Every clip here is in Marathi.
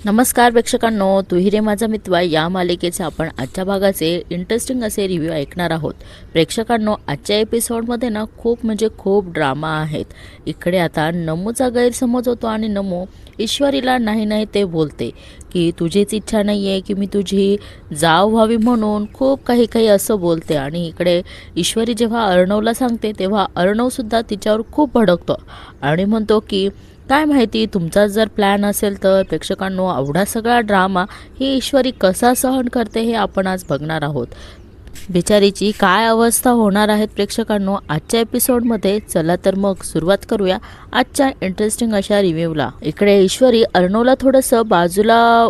नमस्कार प्रेक्षकांनो, तू रे माझा मित्र या मालिकेचे आपण आजच्या भागाचे इंटरेस्टिंग असे रिव्ह्यू ऐकणार आहोत। प्रेक्षकांनो, आजच्या एपिसोडमध्ये ना खूप ड्रामा आहेत। इकडे आता नमूचा गैरसमज होतो आणि नमू ईश्वरीला नाही ते बोलते की तुझीच इच्छा नाही आहे की मी तुझी जाव व्हावी म्हणून खूप काही असं बोलते। आणि इकडे ईश्वरी जेव्हा अर्णवला सांगते तेव्हा अर्णवसुद्धा तिच्यावर खूप भडकतो आणि म्हणतो की काय माहिती तुमचा जर प्लॅन असेल तर। प्रेक्षकांनो, एवढा सगळा ड्रामा ही ईश्वरी कसा सहन करते हे आपण आज बघणार आहोत। बिचारीची काय अवस्था होणार आहेत प्रेक्षकांनो आजच्या एपिसोडमध्ये। चला तर मग सुरुवात करूया आजच्या इंटरेस्टिंग अशा रिव्ह्यूला। इकडे ईश्वरी अर्णवला थोडंसं बाजूला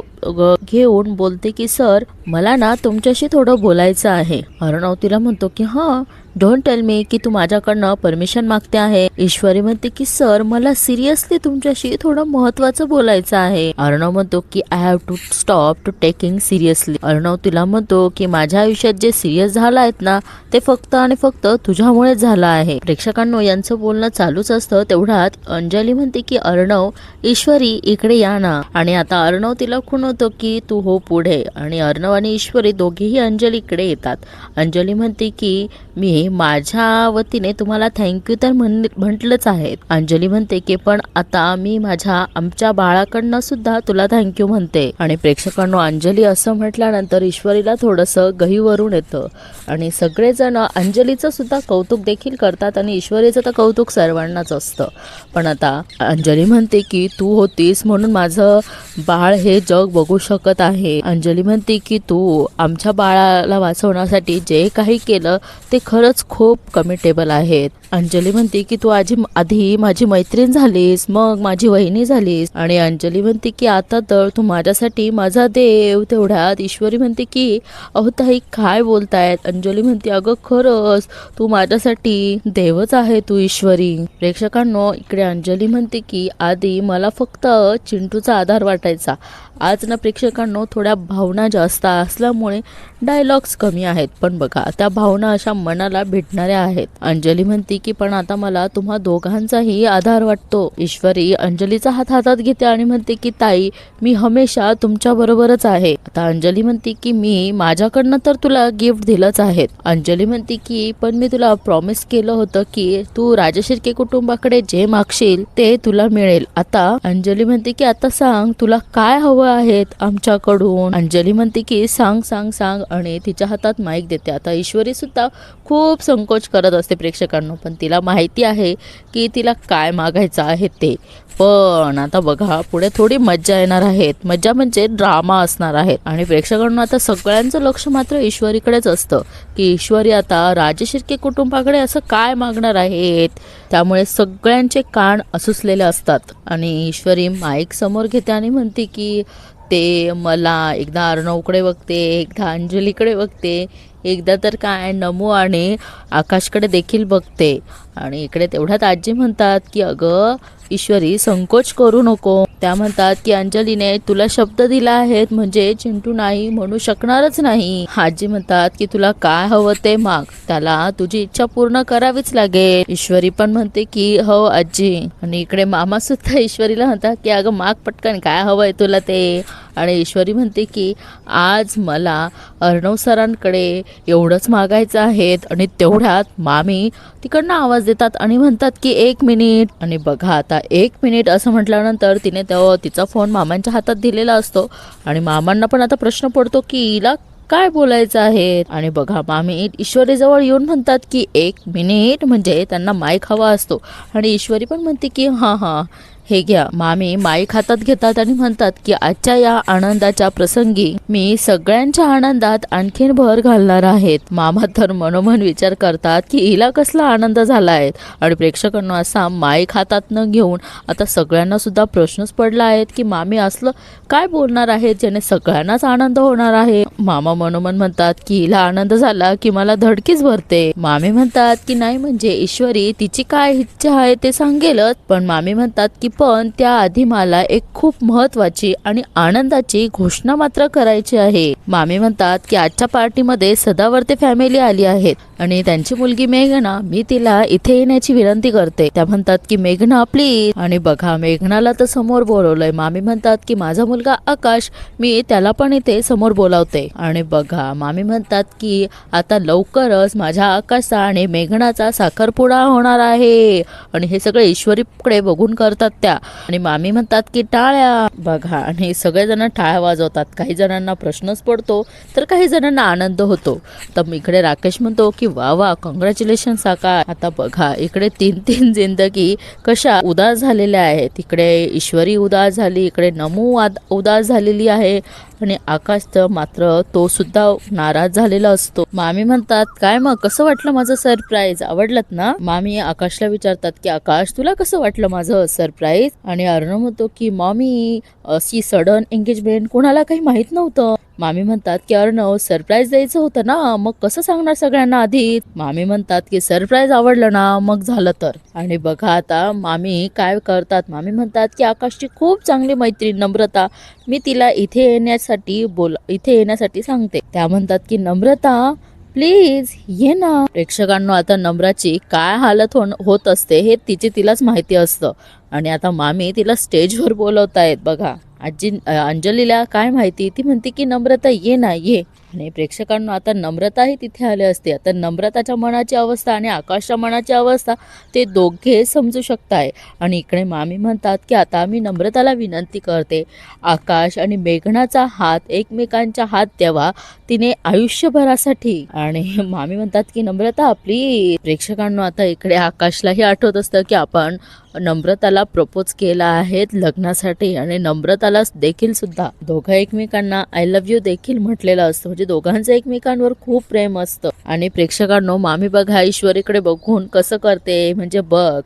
घेऊन बोलते की सर, मला ना तुमच्याशी थोडं बोलायचं आहे। अर्णव तिला म्हणतो की हां, डोंट टेल मी की तू माझ्याकडनं परमिशन मागते आहे। ईश्वरी म्हणते की सर, मला सिरियसली तुमच्याशी थोडं महत्त्वाचं बोलायचं आहे। अर्णव म्हणतो की I have to stop to taking seriously. Arnav तिला म्हणतो की माझ्या आयुष्यात जे सिरियस झालं आहेत ना ते फक्त आणि फक्त तुझ्यामुळे झालं आहे। प्रेक्षकांनो, यांचं बोलणं चालूच असतं तेवढ्यात अंजली म्हणते की अर्णव, ईश्वरी इकडे या ना। आणि आता अर्णव तिला खुणवतो की तू हो पुढे। आणि अर्णव आणि ईश्वरी दोघेही अंजलीकडे येतात। अंजली म्हणते की मी माझ्या वतीने तुम्हाला थँक्यू तर म्हटलंच आहे। अंजली म्हणते की पण आता मी आमच्या बाळाकडनं सुद्धा तुला थँक्यू म्हणते। आणि प्रेक्षकांनो, अंजली असं म्हटल्यानंतर ईश्वरीला थोडंसं गहीवरून येतं आणि सगळेजण अंजलीचं सुद्धा कौतुक देखील करतात आणि ईश्वरीचं तर कौतुक सर्वांनाच असतं। पण आता अंजली म्हणते की तू होतीस म्हणून माझं बाळ हे जग बघू शकत आहे। अंजली म्हणते की तू आमच्या बाळाला वाचवण्यासाठी जे काही केलं ते खरंच खूप कमिटेबल आहेत। अंजली म्हणते की तू आधी माझी मैत्रीण झालीस, मग माझी वहिनी झालीस। आणि अंजली म्हणते की आता तर तू माझ्यासाठी माझा देव। तेवढ्यात ईश्वरी म्हणते की अहो ताई, काय बोलतायत? अंजली म्हणते अगं खरंच तू माझ्यासाठी देवच आहे तू ईश्वरी। प्रेक्षकांनो, इकडे अंजली म्हणते की आधी मला फक्त चिंटूचा आधार वाटायचा, आज ना प्रेक्षकांनो थोड्या भावना जास्त असल्यामुळे डायलॉग्स कमी आहेत, पण बघा त्या भावना अशा मनाला भेटणाऱ्या आहेत। अंजली म्हणते की पण आता मला तुम्हा दोघांचाही आधार वाटतो। ईश्वरी अंजलीचा हात हातात घेते आणि म्हणते की ताई, मी हमेशा तुमच्या बरोबरच आहे। आता अंजली म्हणते की मी माझ्याकडनं तर तुला गिफ्ट दिलंच आहे। अंजली म्हणते की पण मी तुला प्रॉमिस केलं होतं की तू राजशिर्के कुटुंबाकडे जे मागशील ते तुला मिळेल। आता अंजली म्हणते की आता सांग तुला काय हवं आहेत आमच्याकडून। अंजली म्हणते की सांग सांग सांग आणि तिच्या हातात माईक देते। आता ईश्वरी सुद्धा खूप संकोच करत असते प्रेक्षकांनो, पण तिला माहिती आहे की तिला काय मागायचं आहे ते। पण आता बघा पुढे थोडी मज्जा येणार आहेत, मज्जा म्हणजे ड्रामा असणार आहेत। आणि प्रेक्षकांना आता सगळ्यांचं लक्ष मात्र ईश्वरीकडेच असतं की ईश्वरी आता राजशिर्के कुटुंबाकडे असं काय मागणार आहेत। त्यामुळे सगळ्यांचे कान असुसलेले असतात आणि ईश्वरी माईक समोर घेते आणि म्हणते की ते मला एकदा अर्णवकडे बघते, एकदा अंजलीकडे बघते, एकदा तर काय नमू आणि आकाशकडे देखील बघते। आणि इकडे तेवढ्यात आजी म्हणतात की अगं ईश्वरी, संकोच करू नको। त्या म्हणतात की अंजलीने तुला शब्द दिला आहे म्हणजे चिंटू नाही म्हणू शकणारच नाही। आजी म्हणतात की तुला काय हवं ते माग, त्याला तुझी इच्छा पूर्ण करावीच लागेल। ईश्वरी पण म्हणते की हो आजी। आणि इकडे मामा सुद्धा ईश्वरीला म्हणतात की अगं माग पटकन, काय हवंय तुला ते। आणि ईश्वरी म्हणते की आज मला अर्णव सरांकडे एवढंच मागायचं आहे। आणि तेवढ्यात मामी तिकडनं आवाज देतात आणि म्हणतात की 1 मिनिट। आणि बघा आता 1 मिनिट असं म्हटल्यानंतर तिने तिचा फोन मामांच्या हातात दिलेला असतो आणि मामांना पण आता प्रश्न पडतो की हिला काय बोलायचं आहे। आणि बघा मामी ईश्वरी जवळ येऊन म्हणतात की 1 मिनिट, म्हणजे त्यांना माईक हवा असतो। आणि ईश्वरी पण म्हणते की हां हे घ्या। मामी माईक हातात घेतात आणि म्हणतात की आजच्या या आनंदाच्या प्रसंगी मी सगळ्यांच्या आनंदात आणखीन भर घालणार आहेत। मामा तर मनोमन विचार करतात की हिला कसला आनंद झाला आहे। आणि प्रेक्षकांना असा माईक हातात न घेऊन आता सगळ्यांना सुद्धा प्रश्नच पडला आहेत की मामी असलं काय बोलणार आहेत ज्याने सगळ्यांनाच आनंद होणार आहे। मामा मनोमन म्हणतात की हिला आनंद झाला की मला धडकीच भरते। मामी म्हणतात की नाही, म्हणजे ईश्वरी तिची काय इच्छा आहे ते सांगेलच, पण मामी म्हणतात की पण त्याआधी मला एक खूप महत्त्वाची आणि आनंदाची घोषणा मात्र करायची आहे। मामी म्हणतात की आजच्या पार्टीमध्ये सदावर्ते फॅमिली आली आहेत आणि त्यांची मुलगी मेघना, मी तिला इथे येण्याची विनंती करते. त्या म्हणतात की मेघना प्लीज. आणि बघा मेघनाला तर समोर बोलवलंय. मामी म्हणतात की माझा मुलगा आकाश, मी त्याला पण इथे समोर बोलावते. आणि बघा मामी म्हणतात की आता लवकरच माझ्या आकाशचा आणि मेघनाचा साखरपुडा होणार आहे. आणि हे सगळे ईश्वरीकडे बघून करतात त्या. आणि मामी म्हणतात की टाळ्या. बघा आणि सगळेजण टाळ्या वाजवतात. काही जणांना प्रश्नच पडतो तर काही जणांना आनंद होतो. तर इकडे राकेश म्हणतो की वा वा कॉंग्रॅच्युलेशन्स आकाश. आता बघा इकडे तीन तीन जिंदगी कशा उदास झालेल्या आहेत. इकडे ईश्वरी उदास झाली, इकडे नमू उदास झालेली आहे आणि आकाश तर मात्र तो सुद्धा नाराज झालेला असतो. मामी म्हणतात काय मग कसं वाटलं माझं सरप्राईज, आवडलत ना. मामी आकाशला विचारतात की आकाश तुला कसं वाटलं माझं सरप्राईज. आणि अर्णव म्हणतो की मॉमी अशी सडन एंगेजमेंट कोणाला काही माहित नव्हतं. मामी म्हणतात की अर्णव सरप्राईज द्यायचं होतं ना, मग कसं सांगणार सगळ्यांना आधी. मामी म्हणतात की सरप्राईज आवडलं ना मग झालं तर. आणि बघा आता मामी काय करतात. मामी म्हणतात की आकाशची खूप चांगली मैत्रीण नम्रता, मी तिला इथे येण्यासाठी सांगते. त्या म्हणतात की नम्रता प्लीज ये ना. प्रेक्षकांना आता नम्राची काय हालत होत असते हे तिलाच माहिती असतं. आणि आता मामी तिला स्टेजवर बोलवतायत. बघा अंजलीला काय माहिती, ती म्हणते की नम्रता ये ना ये. आणि प्रेक्षकांना आता नम्रताही तिथे आले असते. आता नम्रताच्या मनाची अवस्था आणि आकाशच्या मनाची अवस्था ते दोघे समजू शकताय. आणि इकडे मामी म्हणतात की आता मी नम्रताला विनंती करते, आकाश आणि मेघनाचा हात एकमेकांच्या हात द्यावा तिने आयुष्यभरासाठी. आणि मामी म्हणतात की नम्रता प्लीज. प्रेक्षकांना आता इकडे आकाशलाही आठवत असतं की आपण नम्रताला प्रपोज केला आहे लग्नासाठी. आणि नम्रताला देखील सुद्धा दोघं एकमेकांना आय लव्ह यू देखील म्हटलेलं असतं. म्हणजे दोघांचं एकमेकांवर खूप प्रेम असतं. आणि प्रेक्षकांनो मामी बघा ईश्वरीकडे बघून कसं करते, म्हणजे बघ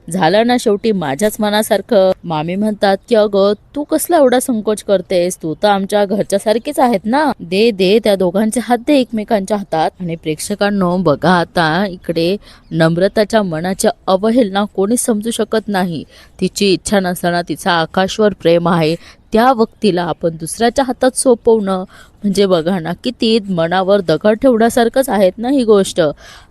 झालं ना शेवटी माझ्याच मनासारखं. मामी म्हणतात की अगं तू कसला एवढा संकोच करतेस, तू तर आमच्या घरच्या सारखीच आहेत ना, दे दे त्या दोघांचे हात दे एकमेकांच्या हातात. आणि प्रेक्षकांनो बघा आता इकडे नम्रताच्या मनाच्या अवहेलना कोणीच समजू शकत नाही. तिची इच्छा नसताना तिचा आकाशवर प्रेम आहे, त्या व्यक्तीला आपण दुसऱ्याच्या हातात सोपवणं म्हणजे बघा ना किती मनावर दगड ठेवण्यासारखंच आहेत ना ही गोष्ट.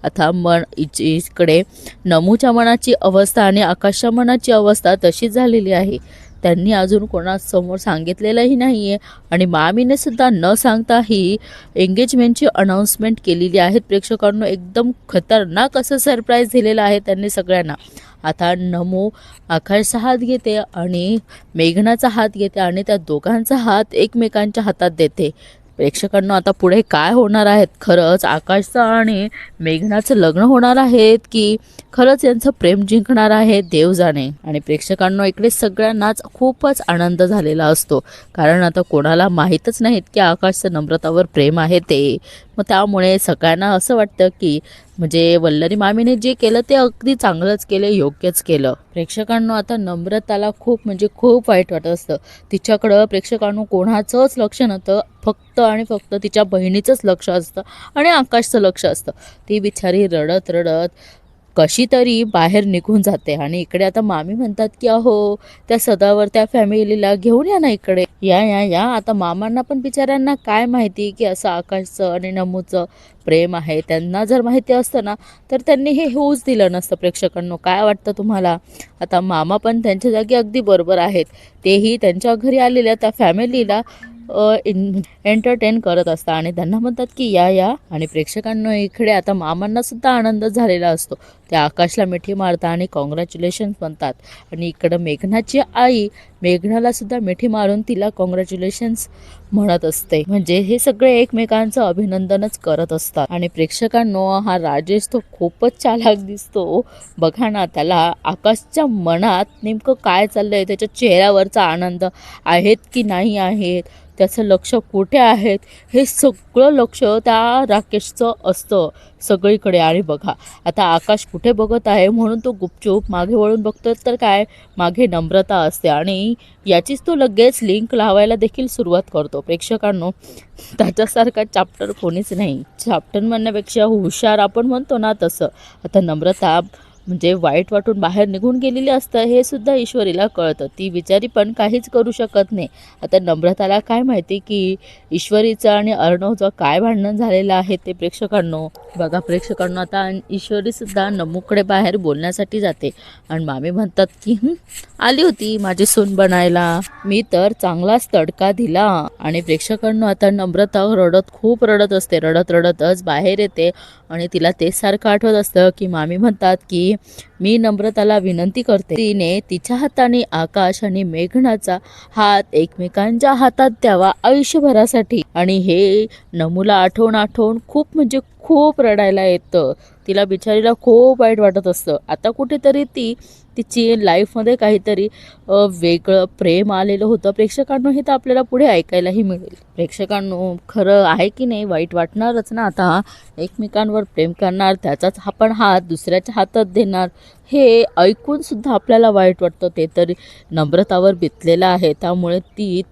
आता इकडे नमूच्या मनाची अवस्था आणि आकाशच्या मनाची अवस्था तशीच झालेली आहे. त्यांनी अजून कोणासमोर सांगितलेलंही नाही आहे. आणि मामीने सुद्धा न सांगता ही एंगेजमेंटची अनाऊन्समेंट केलेली आहे. प्रेक्षकांना एकदम खतरनाक असं सरप्राईज दिलेलं आहे त्यांनी सगळ्यांना. आता नमू आकाशचा हात घेते आणि मेघनाचा हात घेते आणि त्या दोघांचा हात एकमेकांच्या हातात देते. प्रेक्षकांना आता पुढे काय होणार आहेत, खरंच आकाशचं आणि मेघनाचं लग्न होणार आहेत की खरंच यांचं प्रेम जिंकणार आहे देव जाणे. आणि प्रेक्षकांना इकडे सगळ्यांनाच खूपच आनंद झालेला असतो, कारण आता कोणाला माहीतच नाहीत की आकाशचं नम्रतावर प्रेम आहे ते. मग त्यामुळे सगळ्यांना असं वाटतं की म्हणजे वल्लरी मामीने जे केलं ते अगदी चांगलंच केलं, योग्यच केलं. प्रेक्षकांना आता नम्रताला खूप वाईट वाटत असतं. तिच्याकडं प्रेक्षकांना कोणाचंच लक्ष नव्हतं, फक्त आणि फक्त तिच्या बहिणीचंच लक्ष असतं आणि आकाशचं लक्ष असतं. ती बिचारी रडत रडत कशी तरी बाहेर निघून जाते. आणि इकडे आता मामी म्हणतात की अहो त्या सदावर त्या फॅमिलीला घेऊन या ना इकडे, या या या. आता मामांना पण बिचाऱ्यांना काय माहिती की असं आकाशचं आणि नमूचं प्रेम आहे. त्यांना जर माहिती असतं ना तर त्यांनी हे होऊच दिलं नसतं. प्रेक्षकांनो काय वाटतं तुम्हाला. आता मामा पण त्यांच्या जागी अगदी बरोबर आहेत. तेही त्यांच्या घरी आलेल्या त्या फॅमिलीला एंटरटेन करत असतात आणि त्यांना म्हणतात की या या. आणि प्रेक्षकांना इकडे आता मामांना सुद्धा आनंद झालेला असतो. त्या आकाशला मिठी मारतात आणि कॉंग्रॅच्युलेशन्स म्हणतात. आणि इकडं मेघनाची आई मेघनाला सुद्धा मिठी मारून तिला कॉंग्रॅच्युलेशन्स म्हणत असते. म्हणजे हे सगळे एकमेकांचं अभिनंदनच करत असतात. आणि प्रेक्षकांनो हा राजेश तो खूपच चालाक दिसतो. बघा ना त्याला आकाशच्या मनात नेमकं काय चाललंय, त्याच्या चेहऱ्यावरचा आनंद आहेत की नाही आहेत, त्याचं लक्ष कुठे आहेत, हे सगळं लक्ष त्या राकेशचं असतं सगळीकडे. आणि बघा आता आकाश कुठे बघत आहे म्हणून तो गुपचूप मागे वळून बघतो तर काय मागे नम्रता असते आणि याचीच तो लगेच लिंक लावायला देखील सुरुवात करतो. प्रेक्षकांनो त्याच्यासारखा चॅप्टर कोणीच नाही. चॅप्टर म्हणण्यापेक्षा हुशार आपण म्हणतो ना तसं. आता नम्रता म्हणजे वाईट वाटून बाहेर निघून गेलेली असतं हे सुद्धा ईश्वरीला कळतं. ती बिचारी पण काहीच करू शकत नाही. आता नम्रताला काय माहिती की ईश्वरीचं आणि अर्णवचं काय भांडण झालेलं आहे ते प्रेक्षकांनो. बघा प्रेक्षकांनो, आता ईश्वरी सुद्धा नमूकडे बाहेर बोलण्यासाठी जाते आणि मामी म्हणतात की आली होती माझी सून बनायला, मी तर चांगलाच तडका दिला. आणि प्रेक्षकांनो, आता नम्रता खूप रडत असते. रडत रडतच बाहेर येते आणि तिला तेच सारखं आठवत असतं की मामी म्हणतात की मी नम्रताला विनंती करते तिने तिच्या हाताने आकाश आणि मेघनाचा हात एकमेकांच्या हातात द्यावा आयुष्यभरासाठी. आणि हे नमूला आठवून आठवून खूप म्हणजे खूप रडायला येतं. तिला बिचारीला खूप वाईट वाटत असतं. आता कुठेतरी तिची लाईफमध्ये काहीतरी वेगळं प्रेम आलेलं होतं प्रेक्षकांनो. हे तर आपल्याला पुढे ऐकायलाही मिळेल. प्रेक्षकांनो, खरं आहे की नाही, वाईट वाटणारच ना. आता एकमेकांवर प्रेम करणार, त्याचाच आपण हात दुसऱ्याच्या हातात देणार, हे ऐकून सुद्धा आपल्याला वाईट वाटतं. ते तर नम्रतावर बितलेलं आहे. त्यामुळे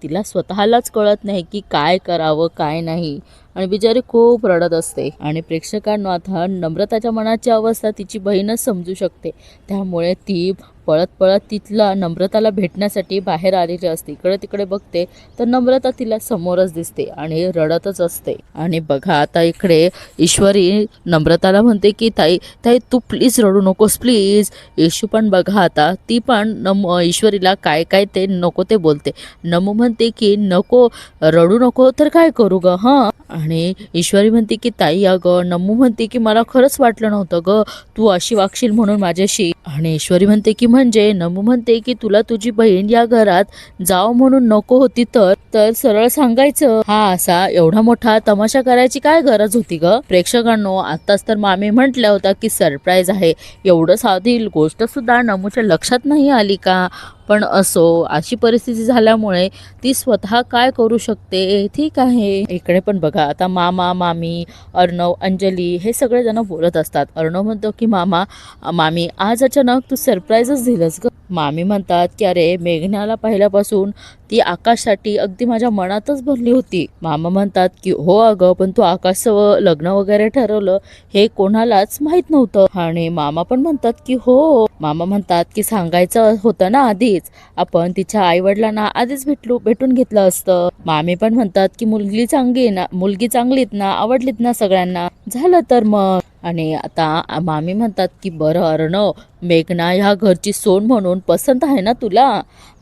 तिला स्वतःलाच कळत नाही की काय करावं काय नाही आणि बिचारी खूप रडत असते. आणि प्रेक्षकांनो, आता नम्रताच्या मनाची अवस्था तिची बहीणच समजू शकते. त्यामुळे ती पळत पळत तिथला नम्रताला भेटण्यासाठी बाहेर आलेली असते. इकडे तिकडे बघते तर नम्रता तिला समोरच दिसते आणि रडतच असते. आणि बघा आता इकडे ईश्वरी नम्रताला म्हणते की ताई ताई तू प्लीज रडू नकोस प्लीज. येशू पण बघा आता ती पण ईश्वरीला काय काय ते नको ते बोलते. नमू म्हणते की नको रडू नको तर काय करू ग हां. आणि ईश्वरी म्हणते की ताई अगं नमू म्हणते की मला खरंच वाटलं नव्हतं ग तू अशी वागशील म्हणून माझ्याशी. आणि ईश्वरी म्हणते की म्हणजे नमू म्हणते की तुला तुझी बहीण या घरात जाव म्हणून नको होती तर सरळ सांगायचं. हा असा एवढा मोठा तमाशा करायची काय गरज होती ग. प्रेक्षकांनो, आताच तर मामी म्हटल्या होता की सरप्राईज आहे. एवढं साधी गोष्ट सुद्धा नमूच्या लक्षात नाही आली का. पण असो, अशी परिस्थिती झाल्यामुळे ती स्वतः काय करू शकते ठीक आहे. इकडे पण बघा आता मामा मामी अर्णव अंजली हे सगळे जण बोलत असतात. अर्णव म्हणतो की मामी आज अचानक तू सरप्राईजच दिलंस ग. मामी म्हणतात की अरे मेघनाला पहिल्यापासून ती आकाशसाठी अगदी माझ्या मनातच भरली होती. मामा म्हणतात की हो अगं, पण तू आकाशचं लग्न वगैरे ठरवलं हे कोणालाच माहित नव्हतं. आणि मामा पण म्हणतात की हो. मामा म्हणतात की सांगायचं होतं ना आधीच, आपण तिच्या आई वडिलांना आधीच भेटून घेतलं असतं. मामी पण म्हणतात की मुलगी चांगलीत ना, आवडलीत ना सगळ्यांना, झालं तर मग. आणि आता मामी म्हणतात की बरं अर्णव, मेघना ह्या घरची सोन म्हणून पसंत आहे ना तुला.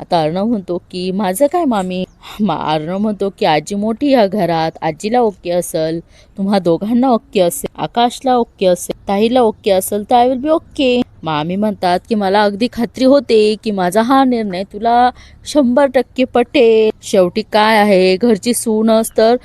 आता अर्णव म्हणतो की माझं काय मामी. अर्णव म्हणतो की आजी मोठी ह्या घरात, आजीला ओके असेल, तुम्हा दोघांना ओके असेल, आकाशला ओके असेल, ताईला ओके असेल तर आय विल बी ओके. मामी म्हणतात की मला अगदी खात्री होते की माझा हा निर्णय तुला 100% पटेल. शेवटी काय आहे, घरची सूनच तर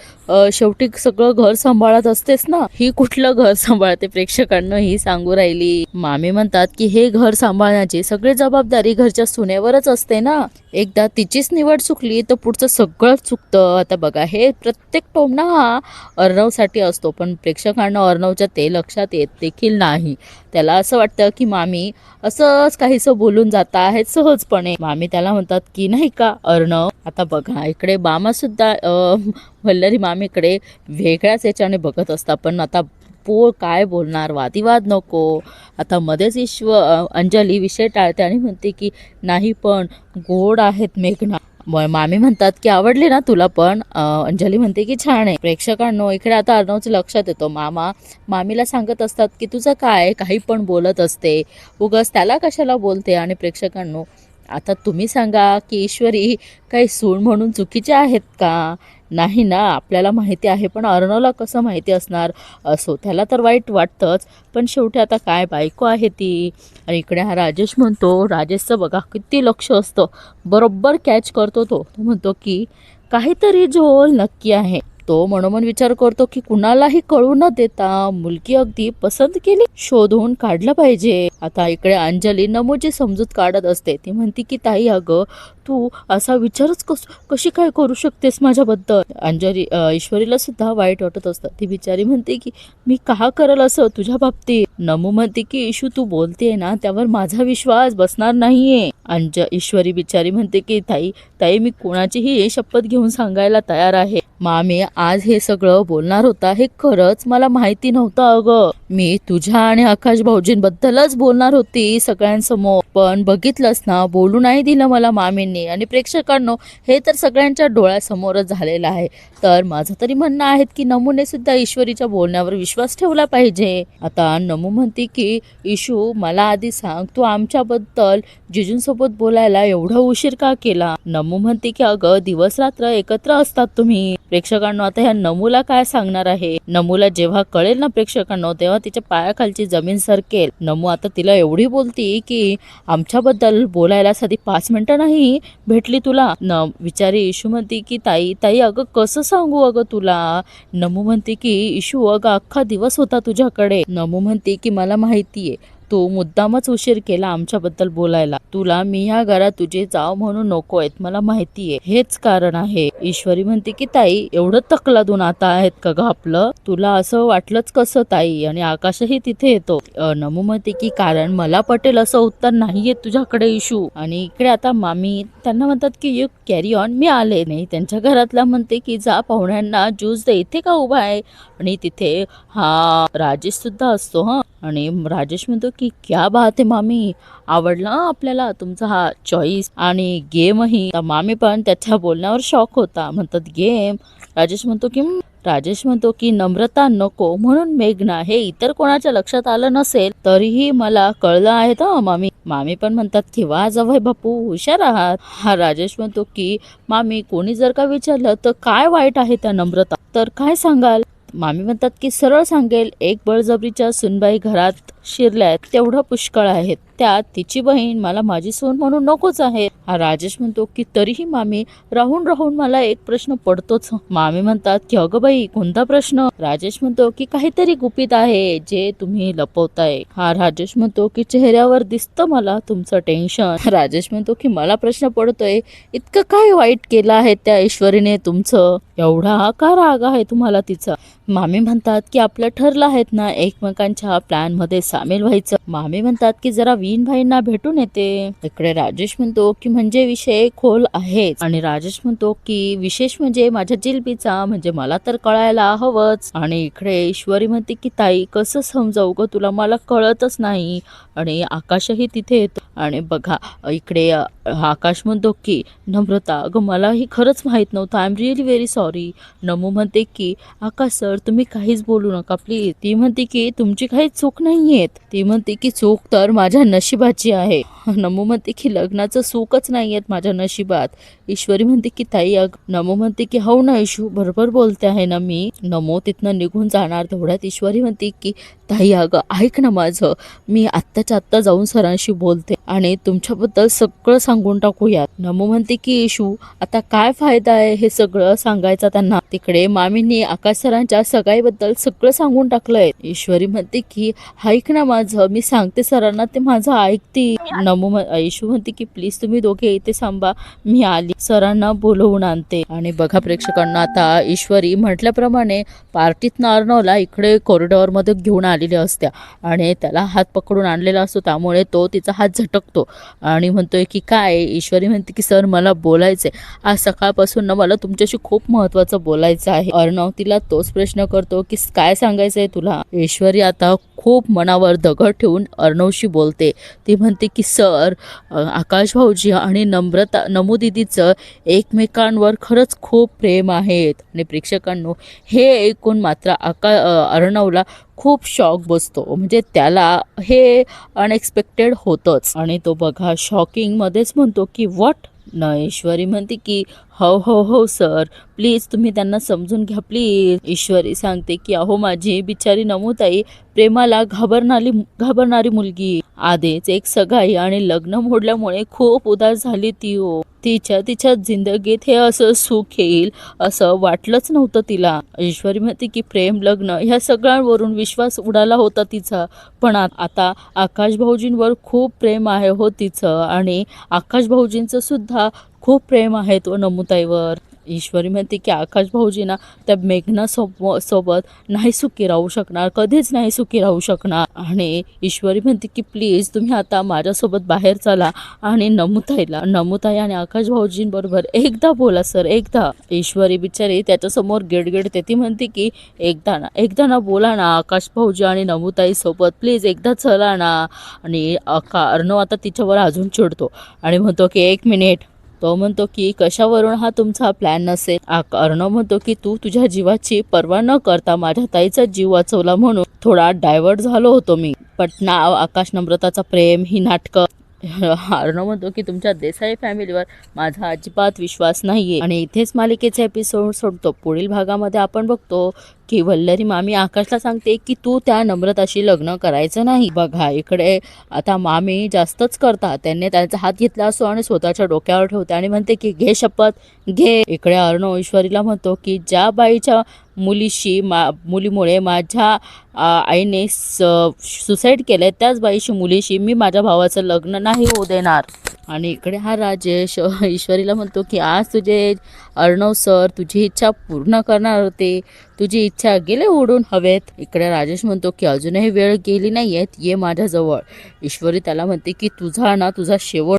शेवटी सगळं घर सांभाळत असतेस ना. ही कुठलं घर सांभाळते प्रेक्षकांना ही सांगू राहिली. मामी म्हणतात की हे घर सांभाळण्याची सगळी जबाबदारी घरच्या सुनेवरच असते ना. एकदा तिचीच निवड चुकली तर पुढचं सगळं चुकतं. आता बघा हे प्रत्येक टोमणा हा अर्णवसाठी असतो, पण प्रेक्षकांना अर्णवच्या ते लक्षात येत देखील नाही. त्याला असं वाटतं की मामी असंच काहीसं बोलून जाता आहेत सहजपणे. मामी त्याला म्हणतात की नाही का अर्णव. आता बघा इकडे मामा सुद्धा वल्लरी मामीकडे वेगळ्याच याच्याने बघत असतात. पण आता काय बोलणार, वादिवाद नको. आता मध्येच अंजली विषय टाळते आणि म्हणते की नाही पण गोड आहेत मेघना. मामी म्हणतात की आवडले ना तुला पण. अंजली म्हणते की छान आहे. प्रेक्षकांनो, इकडे आता अर्णवचं लक्षात येतो. मामीला सांगत असतात की तुझं काय काही पण बोलत असते, उगाच त्याला कशाला बोलते. आणि प्रेक्षकांनो, आता तुम्ही सांगा की ईश्वरी काही सून म्हणून चुकीचे आहेत का. नाही ना, आपल्याला माहिती आहे, पण अर्णवला कसं माहिती असणार. असो, त्याला तर वाईट वाटतंच, पण शेवटी आता काय बायको आहे ती. आणि इकडे हा राजेश म्हणतो, राजेशचं बघा किती लक्ष असतं, बरोबर कॅच करतो तो म्हणतो की काहीतरी झोल नक्की आहे. तो मनोमन विचार करतो की कुणालाही कळू न देता मुलगी अगदी पसंत केली, शोधून काढलं पाहिजे. आता इकडे अंजली नमूची समजूत काढत असते. ती म्हणते की ताई अगं तू असा विचारच कशी काय करू शकतेस माझ्याबद्दल. ईश्वरीला सुद्धा वाईट वाटत असतं. ती बिचारी म्हणते की मी का करल असं तुझ्या बाबतीत. नमू म्हणते की ईशू तू बोलतेय ना त्यावर माझा विश्वास बसणार नाहीये. ईश्वरी बिचारी म्हणते की ताई मी कोणाचीही शपथ घेऊन सांगायला तयार आहे. मामी आज हे सगळं बोलणार होता हे खरंच मला माहिती नव्हतं अगं. मी तुझ्या आणि आकाश भाऊजींबद्दलच बोलणार होती सगळ्यांसमोर, पण बघितलंस ना, बोलू नाही दिलं मला मामींनी. आणि प्रेक्षकांनो, हे तर सगळ्यांच्या डोळ्यासमोरच झालेलं आहे. तर माझं तरी म्हणणं आहे की नमूने सुद्धा ईश्वरीच्या बोलण्यावर विश्वास ठेवला पाहिजे. आता नमू म्हणते की इशू, मला आधी सांग, तू आमच्याबद्दल जिजूंसोबत बोलायला एवढा उशीर का केला? नमू म्हणते की अगं, दिवस रात्र एकत्र असतात तुम्ही. प्रेक्षकांनो, आता ह्या नमूला काय सांगणार आहे? नमूला जेव्हा कळेल ना प्रेक्षकांनो, तेव्हा तिच्या पायाखालची जमीन सरकेल. नमू आता तिला एवढी बोलती की आमच्याबद्दल बोलायला साधी 5 मिनिटं नाही भेटली तुला? विचारी इशू म्हणते की ताई ताई, अगं कसं सांगू अगं तुला? नमू म्हणते की इशू, अगं अख्खा दिवस होता तुझ्याकडे. नमू म्हणते की मला माहितीये, तू मुद्दामच उशीर केला आमच्याबद्दल बोलायला. तुला मी ह्या घरात तुझे जाव म्हणून नकोयत, मला माहितीये, हेच कारण आहे. ईश्वरी म्हणते की ताई, एवढं तकलादून आता आहेत का ग आपलं? तुला असं वाटलंच कसं ताई? आणि आकाशही तिथे येतो. नमू म्हणते की कारण मला पटेल असं उत्तर नाहीये तुझ्याकडे इशू. आणि इकडे आता मामी त्यांना म्हणतात की यू कॅरी ऑन, मी आले नाही. त्यांच्या घरातला म्हणते की जा पाहुण्यांना ज्यूस दे, इथे का उभा आहे? आणि तिथे हा राजेश सुद्धा असतो. आणि राजेश म्हणतो की क्या बात आहे मामी, आवडला आपल्याला तुमचा हा चॉईस आणि गेमही. मामी पण त्याच्या बोलण्यावर शॉक होता. म्हणतात गेम? राजेश म्हणतो की नम्रता नको म्हणून मेघना, हे इतर कोणाच्या लक्षात आलं नसेल तरीही मला कळलं आहे तर मामी. मामी पण म्हणतात की वा जावई बापू, हुशार आहात. हा राजेश म्हणतो की मामी, कोणी जर का विचारलं तर काय वाईट आहे त्या नम्रता, तर काय सांगाल? मामी म्हणतात की सरळ सांगेल, एक बळजबरीच्या सुनबाई घरात शिरल्यात तेवढं पुष्कळ आहेत, त्यात तिची बहीण मला माझी सून म्हणून नकोच आहे. हा राजेश म्हणतो की तरीही मामी, राहून राहून मला एक प्रश्न पडतोच. मामी म्हणतात की अगं बाई, कोणता प्रश्न? राजेश म्हणतो की काहीतरी गुपित आहे जे तुम्ही लपवताय. हा राजेश म्हणतो की चेहऱ्यावर दिसतं मला तुमचं टेन्शन. राजेश म्हणतो की मला प्रश्न पडतोय, इतकं काय वाईट केलं आहे त्या ईश्वरीने तुमचं? एवढा का राग आहे तुम्हाला तिचा? मामी म्हणतात की आपलं ठरलं आहेत ना एकमेकांच्या प्लॅन मध्ये सामील व्हायचं. मामी म्हणतात की जरा वीण भाईंना भेटून येते. इकडे राजेश म्हणतो की म्हणजे विषय खोल आहे. आणि राजेश म्हणतो की विशेष म्हणजे माझ्या जिलबीचा, म्हणजे मला तर कळायला हवंच. आणि इकडे ईश्वरी म्हणते की ताई, कसं समजावू ग तुला, मला कळतच नाही. आणि आकाशही तिथे येतो. आणि बघा इकडे आकाश म्हणतो की नम्रता, अगं मलाही खरंच माहित नव्हतं, I am really very sorry. Namu म्हणते की आकाश सर, तुम्ही काहीच बोलू नका प्लीज. ती म्हणते की तुमची काही चूक नाहीयेत. ती म्हणते की चूक तर माझ्या नशिबाची आहे. नमू म्हणते की लग्नाचं सुखच नाहीयेत माझ्या नशिबात. ईश्वरी म्हणते की ताई, नमू म्हणते की हो ना इशू, बरोबर बोलते आहे ना मी. नमू तिथनं निघून जाणार तेवढ्यात ईश्वरी म्हणते की ताई, अगं ऐक ना माझं, मी आत्ताच्या आत्ता जाऊन सरांशी बोलते आणि तुमच्याबद्दल सगळं सांगून टाकूयात. नमू म्हणते की इशू, आता काय फायदा आहे हे सगळं सांगायचा त्यांना? तिकडे मामींनी आकाश सरांच्या सगाईबद्दल सगळं सांगून टाकलंय. ईश्वरी म्हणते की ऐक ना माझं, मी सांगते सरांना, ते माझं ऐकते. इशू म्हणते की प्लीज तुम्ही दोघे इथे थांबा, मी आली, सरांना बोलवून आणते. आणि बघा प्रेक्षकांना, आता ईश्वरी म्हटल्याप्रमाणे पार्टीतनं अर्णवला इकडे कॉरिडॉर मध्ये घेऊन आलेली असत्या आणि त्याला हात पकडून आणलेला असतो, त्यामुळे तो तिचा हात झटकतो आणि म्हणतोय की काय? ईश्वरी म्हणते की सर, मला बोलायचंय, आज सकाळपासून ना मला तुमच्याशी खूप महत्वाचं बोलायचं आहे. अर्णव तिला तोच प्रश्न करतो की काय सांगायचंय तुला? ईश्वरी आता खूप मनावर दगड ठेवून अर्णवशी बोलते. ती म्हणते की सर, आकाश भाऊजी आणि नमू दीदीचं एकमेकांवर खरंच खूप प्रेम आहेत. आणि प्रेक्षकांनो, हे ऐकून मात्र अर्णवला खूप शॉक बसतो, म्हणजे त्याला हे अनएक्सपेक्टेड होतंच. आणि तो बघा शॉकिंग मध्येच म्हणतो की व्हॉट? ईश्वरी म्हणते की हो हो हो सर, प्लीज तुम्ही त्यांना समजून घ्या प्लीज. ईश्वरी सांगते की अहो माझी बिचारी नमूताई प्रेमाला घाबरणारी मुलगी, आधीच एक सगाई आणि लग्न मोडल्यामुळे खूप उदास झाली ती. हो, तिच्या जिंदगीत हे असं सुख येईल असं वाटलंच नव्हतं तिला. ईश्वरी म्हणते की प्रेम, लग्न ह्या सगळ्यांवरून विश्वास उडाला होता तिचा, पण आता आकाश भाऊजींवर खूप प्रेम आहे हो तिचं. आणि आकाश भाऊजींचं सुद्धा खूप प्रेम आहे तो नमुताईवर. ईश्वरी म्हणते की आकाश भाऊजी ना त्या मेघना सोबत नाही सुखी राहू शकणार, कधीच नाही सुखी राहू शकणार. आणि ईश्वरी म्हणते की प्लीज तुम्ही आता माझ्यासोबत बाहेर चला आणि नमुताई आणि आकाश भाऊजींबरोबर एकदा बोला सर, एकदा. ईश्वरी बिचारी त्याच्यासमोर गिडगिडते. ती म्हणते की एकदा ना बोला ना आकाश भाऊजी आणि नमुताई सोबत, प्लीज एकदा चला ना. आणि अर्णव आता तिच्यावर अजून चिडतो आणि म्हणतो की 1 मिनिट. तो म्हणतो की कशावरून हा तुमचा प्लॅन नसेल. अर्णव म्हणतो की तू तुझ्या जीवाची पर्वा न करता माझ्या ताईचा जीव वाचवला म्हणून थोडा डायव्हर्ट झालो होतो मी. पटना आकाश नम्रताचा प्रेम ही नाटकं. अर्णव म्हणतो की तुमच्या देसाई फॅमिलीवर माझा अजिबात विश्वास नाहीये. आणि इथेच मालिकेचे एपिसोड सोडतो. पुढील भागामध्ये आपण बघतो की वल्लरी मामी आकाशला सांगते की तू त्या नम्रताशी लग्न करायचं नाही. बघा इकडे आता मामी जास्तच करतात. त्यांनी त्याचा हात घेतला असतो आणि स्वतःच्या डोक्यावर ठेवते आणि म्हणते की घे शपथ घे. इकडे अर्णव ईश्वरीला म्हणतो की ज्या बाईच्या मुलीमुळे माझ्या आईने सुसाईड केलंय त्याच मुलीशी मी माझ्या भावाचं लग्न नाही होऊ देणार. आणि इकडे हा राजेश ईश्वरीला म्हणतो की आज तुझे अर्णव सर तुझी इच्छा पूर्ण करणार होते, तुझी इच्छा गेले उडून हवेत. इकडे राजेश म्हणतो की अजूनही वेळ गेली नाहीये, ये माझ्याजवळ. ईश्वरी त्याला म्हणते की तुझा शेवट